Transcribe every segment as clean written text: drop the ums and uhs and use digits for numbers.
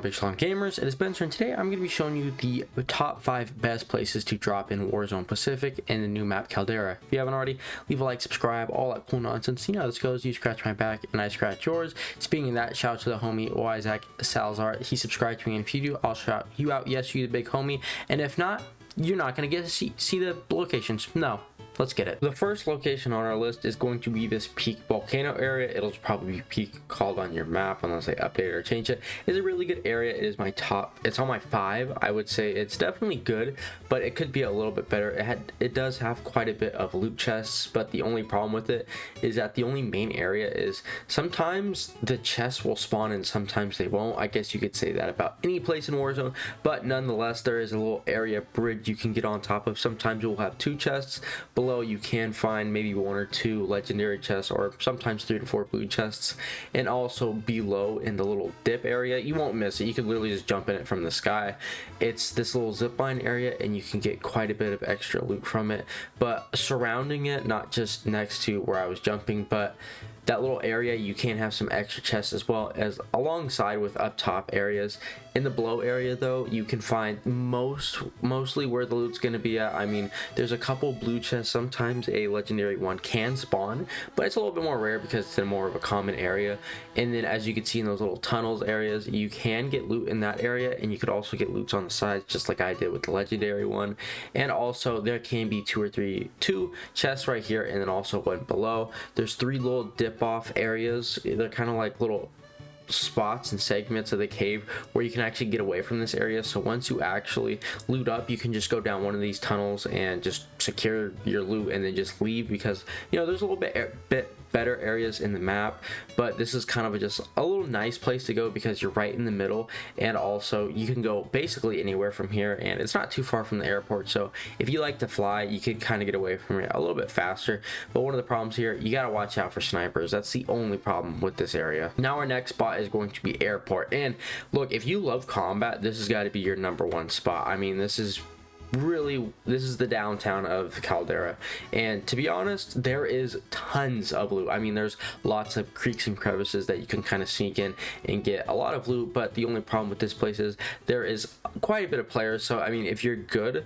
on, Big Slum Gamers? It is Spencer, and today I'm going to be showing you the top 5 best places to drop in Warzone Pacific and the new map Caldera. If you haven't already, leave a like, subscribe, all that cool nonsense. You know how this goes. You scratch my back and I scratch yours. Speaking of that, shout out to the homie Isaac Salazar. He subscribed to me, and if you do, I'll shout you out. Yes, you the big homie. And if not, you're not going to get to see the locations. No. Let's get it. The first location on our list is going to be this peak volcano area. It'll probably be peak called on your map unless they update it or change it. It's a really good area. It is my top. It's on my 5. I would say it's definitely good, but it could be a little bit better. It does have quite a bit of loot chests, but the only problem with it is that the only main area is sometimes the chests will spawn and sometimes they won't. I guess you could say that about any place in Warzone, but nonetheless, there is a little area bridge you can get on top of. Sometimes you'll have 2 chests. Below you can find maybe 1 or 2 legendary chests, or sometimes 3 to 4 blue chests. And also below in the little dip area, you won't miss it. You can literally just jump in it from the sky. It's this little zipline area and you can get quite a bit of extra loot from it. But surrounding it, not just next to where I was jumping, but that little area, you can have some extra chests as well as alongside with up top areas. In the below area though, you can find mostly where the loot's going to be at. I mean, there's a couple blue chests. Sometimes a legendary one can spawn, but it's a little bit more rare because it's in more of a common area. And then as you can see in those little tunnels areas, you can get loot in that area, and you could also get loots on the sides just like I did with the legendary one. And also there can be 2 chests right here, and then also one below. There's 3 little dip off areas. They're kind of like little spots and segments of the cave where you can actually get away from this area. So once you actually loot up, you can just go down one of these tunnels and just secure your loot and then just leave, because you know there's a little bit better areas in the map, but this is kind of just a little nice place to go because you're right in the middle, and also you can go basically anywhere from here, and it's not too far from the airport. So if you like to fly, you can kind of get away from it a little bit faster. But one of the problems here, you got to watch out for snipers. That's the only problem with this area. Now our next spot is going to be airport, and look, if you love combat, this has got to be your #1 spot. I mean, this is the downtown of Caldera, and to be honest, there is tons of loot. I mean, there's lots of creeks and crevices that you can kind of sneak in and get a lot of loot, but the only problem with this place is there is quite a bit of players. So I mean, if you're good,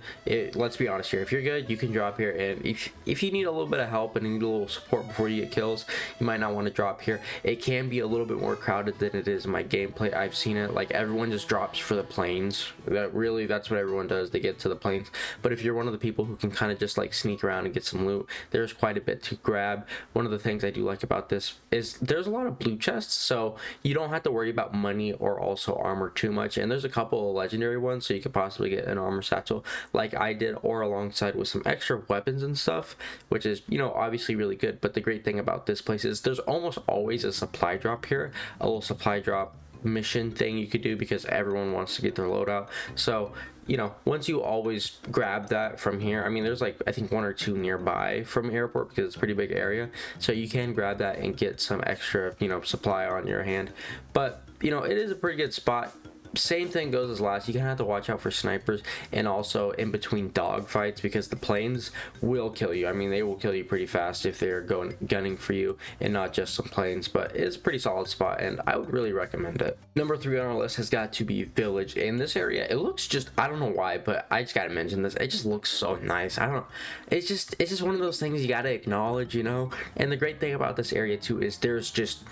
let's be honest here, if you're good, you can drop here, and if you need a little bit of help and you need a little support before you get kills, you might not want to drop here. It can be a little bit more crowded than it is in my gameplay. I've seen it, like everyone just drops for the planes. That's what everyone does. They get to the planes. But if you're one of the people who can kind of just like sneak around and get some loot, there's quite a bit to grab. One of the things I do like about this is there's a lot of blue chests, so you don't have to worry about money or also armor too much. And there's a couple of legendary ones, so you could possibly get an armor satchel like I did, or alongside with some extra weapons and stuff, which is, you know, obviously really good. But the great thing about this place is there's almost always a supply drop here, a little supply drop mission thing you could do because everyone wants to get their loadout. So you know, once you always grab that from here, I mean, there's like I think 1 or 2 nearby from airport because it's a pretty big area, so you can grab that and get some extra, you know, supply on your hand. But you know, it is a pretty good spot. Same thing goes as last. You kind of have to watch out for snipers and also in between dog fights, because the planes will kill you. I mean, they will kill you pretty fast if they're gunning for you and not just some planes. But it's a pretty solid spot, and I would really recommend it. Number 3 on our list has got to be village. In this area, it looks just, I don't know why, but I just gotta mention this, it just looks so nice. I don't know, it's just one of those things you gotta acknowledge, you know. And the great thing about this area too is it's just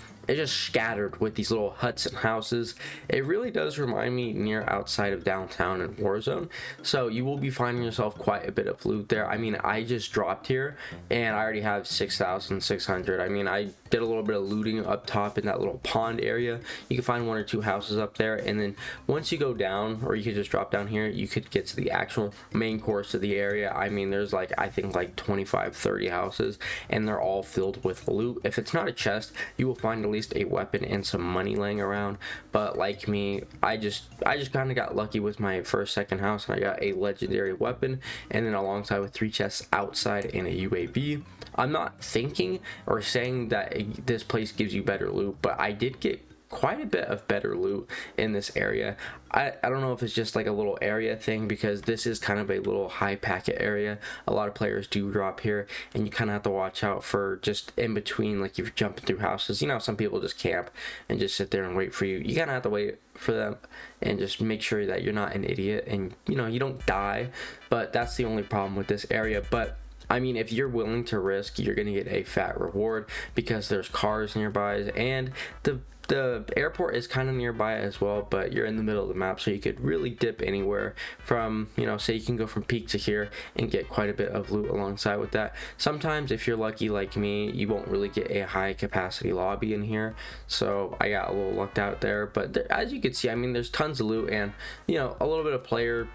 scattered with these little huts and houses. It really does remind me near outside of downtown in Warzone, so you will be finding yourself quite a bit of loot there. I mean, I just dropped here and I already have 6,600. I mean, I did a little bit of looting up top in that little pond area. You can find 1 or 2 houses up there, and then once you go down, or you could just drop down here, you could get to the actual main course of the area. I mean, there's like I think like 25-30 houses, and they're all filled with loot. If it's not a chest, you will find a least a weapon and some money laying around. But like me, I just kind of got lucky with my second house, and I got a legendary weapon, and then alongside with 3 chests outside and a UAV. I'm not thinking or saying that this place gives you better loot, but I did get quite a bit of better loot in this area. I don't know if it's just like a little area thing, because this is kind of a little high packet area. A lot of players do drop here, and you kind of have to watch out for just in between, like if you're jumping through houses. You know, some people just camp and just sit there and wait for you. You kind of have to wait for them and just make sure that you're not an idiot and, you know, you don't die. But that's the only problem with this area. But I mean, if you're willing to risk, you're going to get a fat reward, because there's cars nearby, and the airport is kind of nearby as well, but you're in the middle of the map, so you could really dip anywhere from, you know, say you can go from peak to here and get quite a bit of loot alongside with that. Sometimes if you're lucky like me, you won't really get a high capacity lobby in here, so I got a little lucked out there. But as you can see, I mean, there's tons of loot and, you know, a little bit of player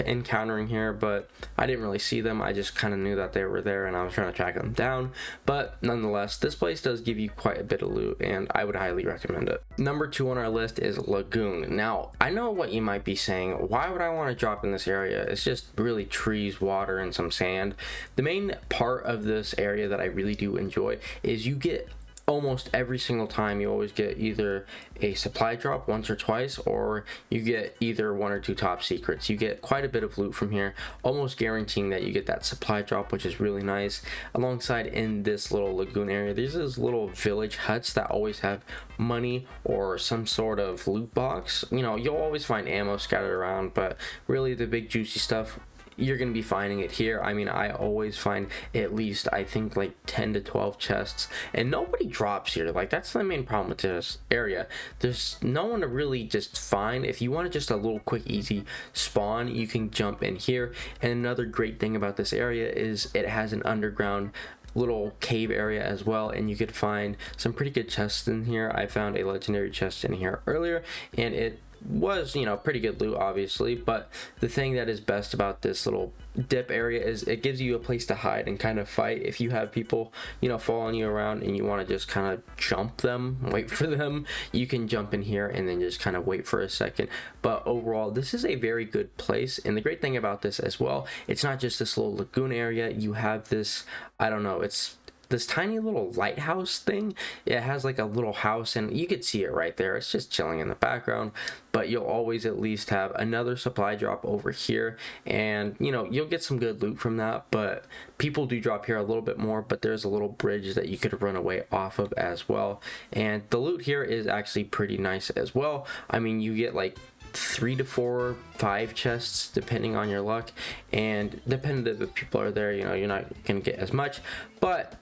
encountering here, but I didn't really see them. I just kind of knew that they were there and I was trying to track them down. But nonetheless, this place does give you quite a bit of loot, and I would highly recommend it. Number 2 on our list is Lagoon. Now, I know what you might be saying. Why would I want to drop in this area? It's just really trees, water, and some sand. The main part of this area that I really do enjoy is you get almost every single time, you always get either a supply drop once or twice, or you get either 1 or 2 top secrets. You get quite a bit of loot from here, almost guaranteeing that you get that supply drop, which is really nice. Alongside, in this little lagoon area, there's these little village huts that always have money or some sort of loot box. You know, you'll always find ammo scattered around, but really the big juicy stuff, you're going to be finding it here. I mean, I always find at least, I think, like 10 to 12 chests, and nobody drops here. Like, that's the main problem with this area. There's no one to really just find. If you want just a little quick easy spawn, you can jump in here. And another great thing about this area is it has an underground little cave area as well, and you could find some pretty good chests in here. I found a legendary chest in here earlier, and it was, you know, pretty good loot obviously. But the thing that is best about this little dip area is it gives you a place to hide and kind of fight. If you have people, you know, following you around and you want to just kind of jump them, wait for them, you can jump in here and then just kind of wait for a second. But overall, this is a very good place. And the great thing about this as well, it's not just this little lagoon area. You have this, I don't know, it's this tiny little lighthouse thing. It has like a little house, and you could see it right there. It's just chilling in the background, but you'll always at least have another supply drop over here, and you know, you'll get some good loot from that. But people do drop here a little bit more, but there's a little bridge that you could run away off of as well. And the loot here is actually pretty nice as well. I mean, you get like 3 to 4, 5 chests depending on your luck, and depending if people are there, you know, you're not gonna get as much. But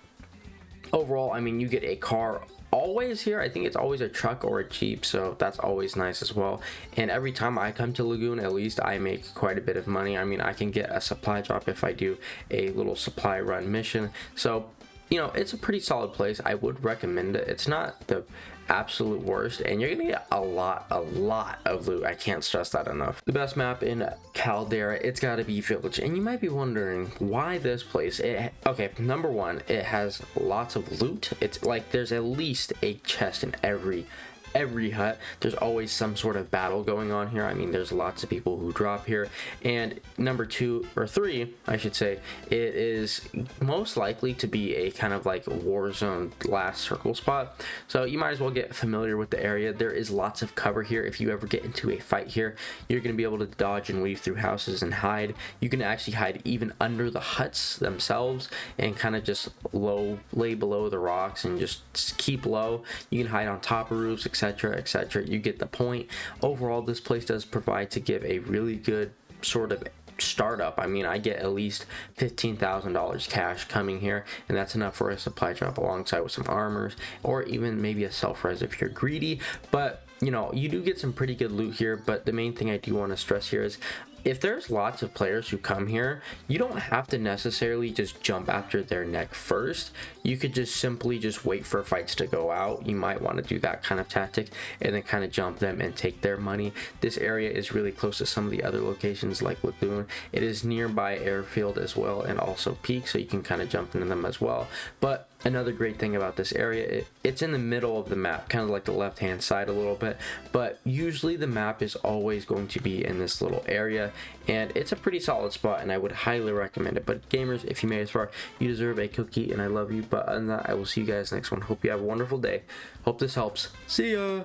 overall, I mean, you get a car always here. I think it's always a truck or a Jeep, so that's always nice as well. And every time I come to Lagoon, at least I make quite a bit of money. I mean, I can get a supply drop if I do a little supply run mission. So, you know, it's a pretty solid place. I would recommend it. It's not the absolute worst, and you're gonna get a lot of loot. I can't stress that enough. The best map in Caldera, it's got to be Village. And you might be wondering why this place. Okay, number 1, it has lots of loot. It's like there's at least a chest in every hut. There's always some sort of battle going on here. I mean, there's lots of people who drop here. And number 2 or 3, I should say, it is most likely to be a kind of like Warzone last circle spot, so you might as well get familiar with the area. There is lots of cover here. If you ever get into a fight here, you're going to be able to dodge and weave through houses and hide. You can actually hide even under the huts themselves and kind of just lay below the rocks and just keep low. You can hide on top of roofs, etc, etc. You get the point. Overall, this place does provide to give a really good sort of startup. I mean, I get at least $15,000 cash coming here, and that's enough for a supply drop alongside with some armors, or even maybe a self-res if you're greedy. But you know, you do get some pretty good loot here. But the main thing I do want to stress here is, if there's lots of players who come here, you don't have to necessarily just jump after their neck first. You could just simply just wait for fights to go out. You might want to do that kind of tactic and then kind of jump them and take their money. This area is really close to some of the other locations like Lagoon. It is nearby airfield as well, and also peak, so you can kind of jump into them as well. But another great thing about this area, it's in the middle of the map, kind of like the left hand side a little bit, but usually the map is always going to be in this little area, and it's a pretty solid spot, and I would highly recommend it. But gamers, if you made it this far, you deserve a cookie, and I love you. But other than that, I will see you guys next one. Hope you have a wonderful day. Hope this helps. See ya.